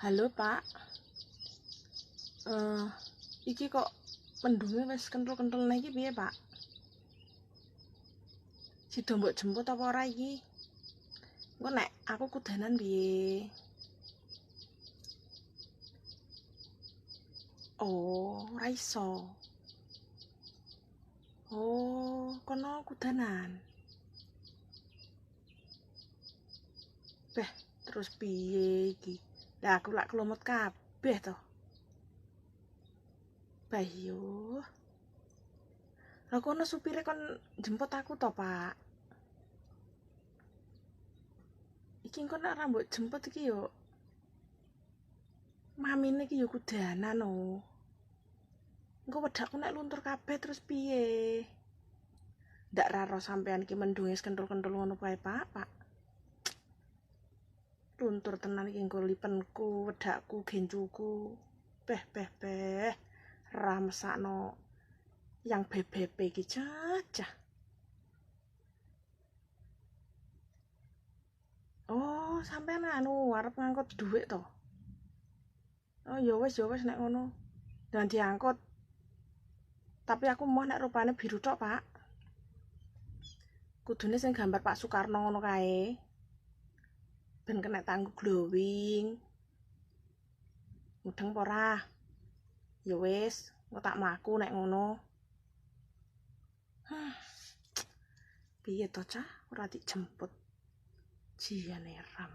Halo Pak, iki kok mendunge wis kentul-kentul iki piye Pak? Sida mbok jemput apa ora iki? Engko nek aku kudanan piye? Oh, ora iso. Oh, kono kudanan. Beh, terus piye iki? Lah aku lak kelomot kabeh to. Bah yo. Lah kono supire kon jemput aku to, Pak. Iki engko nek ora mbok jemput iki yo mamine iki yo kudanan oh. Engko wedakku nek luntur kabeh terus piye? Ndak raro sampean iki mendunge kentul-kentul ngono kae, Pak. Luntur tenan iki engko lipenku, wedakku, gencuku. Beh. Ra mesakno yang bebepe iki cacah. Oh, sampean anu arep ngangkut dhuwit to? Oh, ya wis nek ngono. Dan diangkut. Tapi aku mau nek rupane biru tok, Pak. Kudune sing gambar Pak Soekarno ngono kae. Ben kena tangguh glowing. Mudeng apa ora? Ya wis, engko tak mlaku nek ngono. Piye to, Cah? Ora dijemput. Jiyane ram.